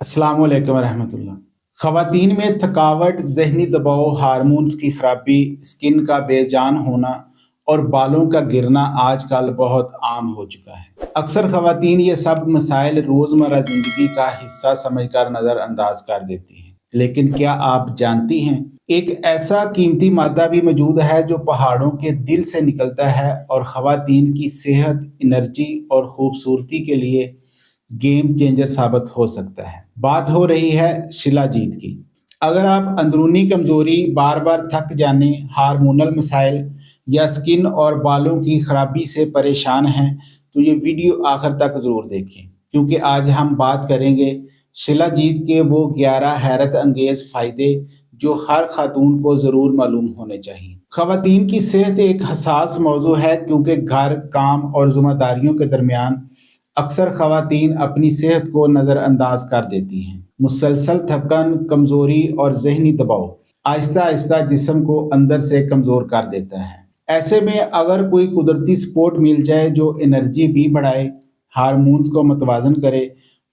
अस्सलाम वालेकुम रहमतुल्लाह। ख़वातीन में थकावट, ज़हनी दबाव, हार्मोन्स की खराबी, स्किन का बेजान होना और बालों का गिरना आजकल बहुत आम हो चुका है। अक्सर ख़वातीन ये सब मसाइल रोज़मर्रा ज़िंदगी का हिस्सा समझकर नज़रअंदाज कर देती हैं। लेकिन क्या आप जानती हैं, एक ऐसा कीमती मादा भी मौजूद है जो पहाड़ों के दिल से निकलता है और ख़वातीन की सेहत, एनर्जी और खूबसूरती के लिए गेम चेंजर साबित हो सकता है। बात हो रही है शिलाजीत की। अगर आप अंदरूनी कमजोरी, बार बार थक जाने, हार्मोनल मसाइल या स्किन और बालों की खराबी से परेशान हैं तो ये वीडियो आखिर तक ज़रूर देखें, क्योंकि आज हम बात करेंगे शिलाजीत के वो 11 हैरत अंगेज फ़ायदे जो हर खातून को ज़रूर मालूम होने चाहिए। ख़वातीन की सेहत एक हसास मौजू है, क्योंकि घर, काम और ज़िम्मेदारियों के दरमियान अक्सर ख़वातीन अपनी सेहत को नज़रअंदाज कर देती हैं। मुसलसल थकन, कमज़ोरी और ज़हनी दबाव आहिस्ता आहिस्ता जिस्म को अंदर से कमज़ोर कर देता है। ऐसे में अगर कोई कुदरती सपोर्ट मिल जाए जो एनर्जी भी बढ़ाए, हार्मोन्स को मतवाज़न करे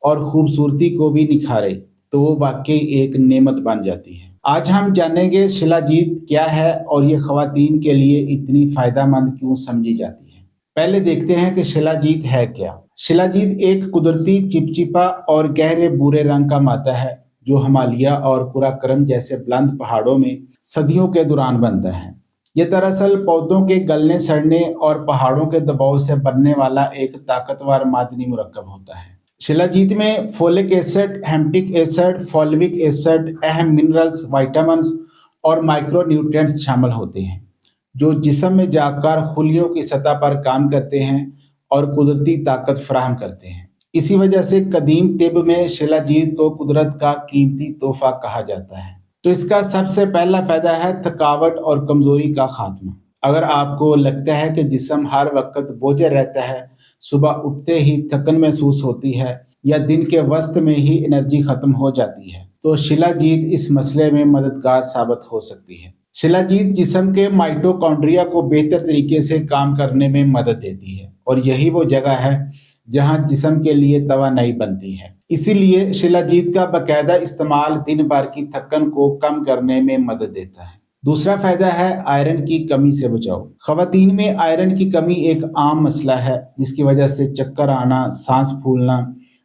और खूबसूरती को भी निखारे, तो वो वाकई एक नेमत बन जाती है। आज हम जानेंगे शिलाजीत क्या है और ये ख़वातीन के लिए इतनी फ़ायदेमंद क्यों समझी जाती है। पहले देखते हैं कि शिलाजीत है क्या। शिलाजीत एक कुदरती चिपचिपा और गहरे भूरे रंग का मादा है जो हिमालय और कुराकरम जैसे बुलंद पहाड़ों में सदियों के दौरान बनता है। यह दरअसल पौधों के गलने सड़ने और पहाड़ों के दबाव से बनने वाला एक ताकतवर मादनी मुरक्कब होता है। शिलाजीत में फोलिक एसिड, हेम्टिक एसिड, फॉल्विक एसिड, अहम मिनरल्स, विटामिन्स और माइक्रो न्यूट्रिएंट्स शामिल होते हैं जो जिस्म में जाकर खुलियों की सतह पर काम करते हैं और कुदरती ताकत फराहम करते हैं। इसी वजह से कदीम तिब में शिलाजीत को कुदरत का कीमती तोहफा कहा जाता है। तो इसका सबसे पहला फायदा है थकावट और कमजोरी का खात्मा। अगर आपको लगता है कि जिस्म हर वक्त बोझ रहता है, सुबह उठते ही थकन महसूस होती है या दिन के वस्त में ही एनर्जी खत्म हो जाती है, तो शिलाजीत इस मसले में मददगार साबित हो सकती है। शिलाजीत जिस्म के माइटोकॉन्ड्रिया को बेहतर तरीके से काम करने में मदद देती है और यही वो जगह है जहां जिस्म के लिए तवानाई बनती है। इसीलिए शिलाजीत का बाकायदा इस्तेमाल दिन भर की थकन को कम करने में मदद देता है। दूसरा फायदा है आयरन की कमी से बचाव। खवातीन में आयरन की कमी एक आम मसला है जिसकी वजह से चक्कर आना, सांस फूलना,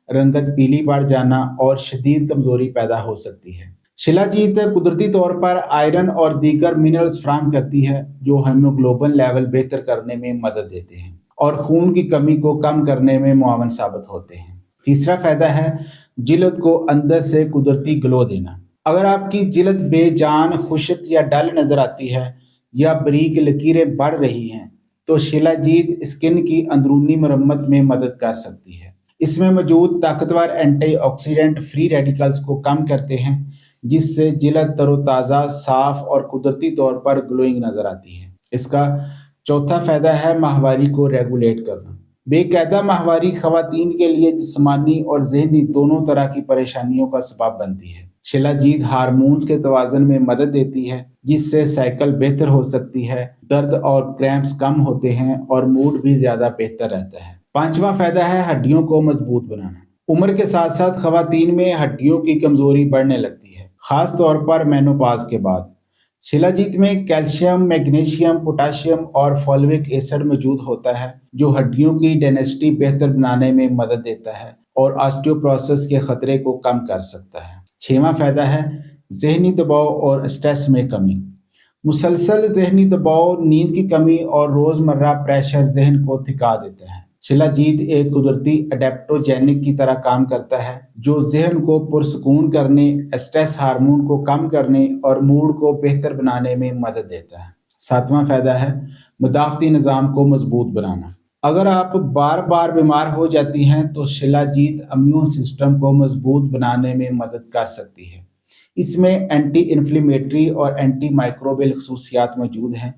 रंगत पीली पड़ जाना और शदीद कमजोरी पैदा हो सकती है। शिलाजीत कुदरती तौर पर आयरन और दीगर मिनरल्स फराहम करती है जो हीमोग्लोबिन लेवल बेहतर करने में मदद देते हैं और खून की कमी को कम करने में मुआवन साबित होते हैं। तीसरा फायदा है जिल्द को अंदर से कुदरती ग्लो देना। अगर आपकी जिल्द बेजान, खुश्क या डल नजर आती है या बारीक लकीरें बढ़ रही हैं, तो शिलाजीत स्किन की अंदरूनी मरम्मत में मदद कर सकती है। इसमें मौजूद ताकतवर एंटीऑक्सीडेंट फ्री रेडिकल्स को कम करते हैं, जिससे जिल्द तरोताज़ा, साफ और कुदरती तौर पर ग्लोइंग नजर आती है। इसका चौथा फायदा है माहवारी को रेगुलेट करना। बेकायदा माहवारी खवातीन के लिए जिस्मानी और जहनी दोनों तरह की परेशानियों का सबब बनती है। शिलाजीत हार्मोन्स के तवाज़न में मदद देती है, जिससे साइकिल बेहतर हो सकती है, दर्द और क्रैम्प्स कम होते हैं और मूड भी ज्यादा बेहतर रहता है। पांचवा फायदा है हड्डियों को मजबूत बनाना। उम्र के साथ साथ खवातीन में हड्डियों की कमजोरी बढ़ने लगती है, खास तौर पर मेनोपाज के बाद। शिलाजीत में कैल्शियम, मैग्नीशियम, पोटाशियम और फॉल्विक एसिड मौजूद होता है जो हड्डियों की डेंसिटी बेहतर बनाने में मदद देता है और ऑस्टियोपोरोसिस के खतरे को कम कर सकता है। छठवां फायदा है जहनी दबाव और स्ट्रेस में कमी। मुसलसल जहनी दबाव, नींद की कमी और रोजमर्रा प्रेशर जहन को थका देता है। शिलाजीत एक कुदरती अडेप्टोजेनिक की तरह काम करता है जो जहन को पुरसकून करने, स्ट्रेस हार्मोन को कम करने और मूड को बेहतर बनाने में मदद देता है। सातवां फायदा है मुदाफ़ती निज़ाम को मजबूत बनाना। अगर आप बार बार बीमार हो जाती हैं तो शिलाजीत इम्यून सिस्टम को मजबूत बनाने में मदद कर सकती है। इसमें एंटी इन्फ्लेमेटरी और एंटी माइक्रोबियल खसूसियात मौजूद हैं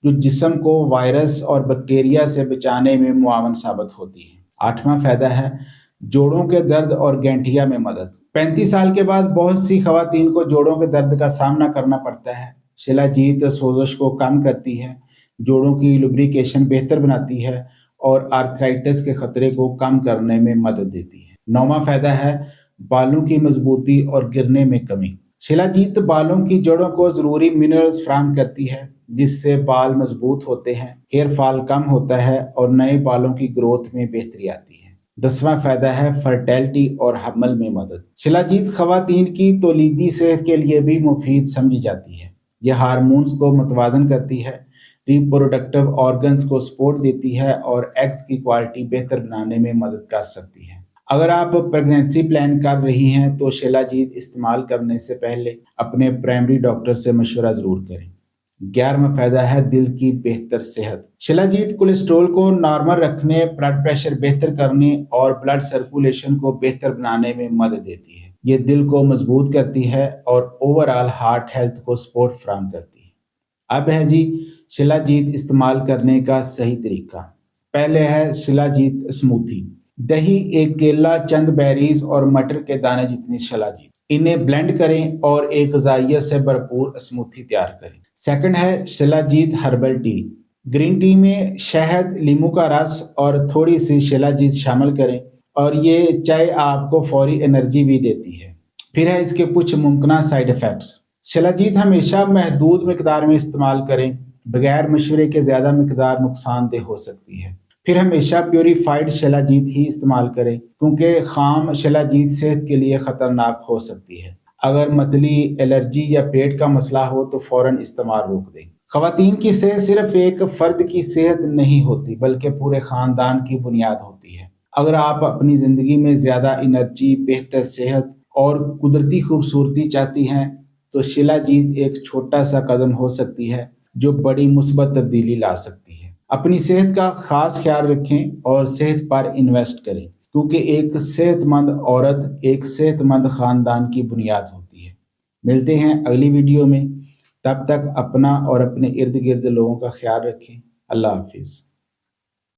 जो जिस्म को वायरस और बैक्टीरिया से बचाने में मुआवन साबित होती है। आठवां फायदा है जोड़ों के दर्द और गैंठिया में मदद। 35 साल के बाद बहुत सी खवातीन को जोड़ों के दर्द का सामना करना पड़ता है। शिलाजीत सोजश को कम करती है, जोड़ों की लुब्रिकेशन बेहतर बनाती है और आर्थराइटिस के खतरे को कम करने में मदद देती है। नौवां फायदा है بالوں کی مضبوطی اور گرنے میں کمی۔ شلاجیت بالوں کی جڑوں کو ضروری منرلز فراہم کرتی ہے جس سے بال مضبوط ہوتے ہیں، ہیئر فال کم ہوتا ہے اور نئے بالوں کی گروتھ میں بہتری آتی ہے۔ 10واں فائدہ ہے فرٹیلٹی اور حمل میں مدد۔ شلاجیت خواتین کی تولیدی صحت کے لیے بھی مفید سمجھی جاتی ہے۔ یہ ہارمونز کو متوازن کرتی ہے، ریپروڈکٹیو آرگنز کو سپورٹ دیتی ہے اور ایگز کی کوالٹی بہتر بنانے میں مدد کر سکتی ہے۔ اگر آپ پریگنینسی پلان کر رہی ہیں تو شلاجیت استعمال کرنے سے پہلے اپنے پرائمری ڈاکٹر سے مشورہ ضرور کریں۔ 11واں فائدہ ہے دل کی بہتر صحت۔ شلاجیت کولیسٹرول کو نارمل رکھنے، بلڈ پریشر بہتر کرنے اور بلڈ سرکولیشن کو بہتر بنانے میں مدد دیتی ہے۔ یہ دل کو مضبوط کرتی ہے اور اوور آل ہارٹ ہیلتھ کو سپورٹ فراہم کرتی ہے۔ اب ہے جی شلاجیت استعمال کرنے کا صحیح طریقہ۔ پہلے ہے شلاجیت اسموتھی۔ دہی، ایک کیلا، چند بیریز اور مٹر کے دانے جتنی شلاجیت، انہیں بلینڈ کریں اور ایک غذائیت سے بھرپور اسموتھی تیار کریں۔ سیکنڈ ہے شلاجیت ہربل ٹی۔ گرین ٹی میں شہد، لیموں کا رس اور تھوڑی سی شلاجیت شامل کریں اور یہ چائے آپ کو فوری انرجی بھی دیتی ہے۔ پھر ہے اس کے کچھ ممکنہ سائیڈ ایفیکٹس۔ شلاجیت ہمیشہ محدود مقدار میں استعمال کریں، بغیر مشورے کے زیادہ مقدار نقصان دہ ہو سکتی ہے۔ پھر ہمیشہ پیوریفائڈ شلاجیت ہی استعمال کریں کیونکہ خام شلاجیت صحت کے لیے خطرناک ہو سکتی ہے۔ اگر متلی، الرجی یا پیٹ کا مسئلہ ہو تو فوراً استعمال روک دیں۔ خواتین کی صحت صرف ایک فرد کی صحت نہیں ہوتی بلکہ پورے خاندان کی بنیاد ہوتی ہے۔ اگر آپ اپنی زندگی میں زیادہ انرجی، بہتر صحت اور قدرتی خوبصورتی چاہتی ہیں تو شلاجیت ایک چھوٹا سا قدم ہو سکتی ہے جو بڑی مثبت تبدیلی لا سکتی ہے۔ اپنی صحت کا خاص خیال رکھیں اور صحت پر انویسٹ کریں کیونکہ ایک صحت مند عورت ایک صحت مند خاندان کی بنیاد ہوتی ہے۔ ملتے ہیں اگلی ویڈیو میں، تب تک اپنا اور اپنے ارد گرد لوگوں کا خیال رکھیں۔ اللہ حافظ۔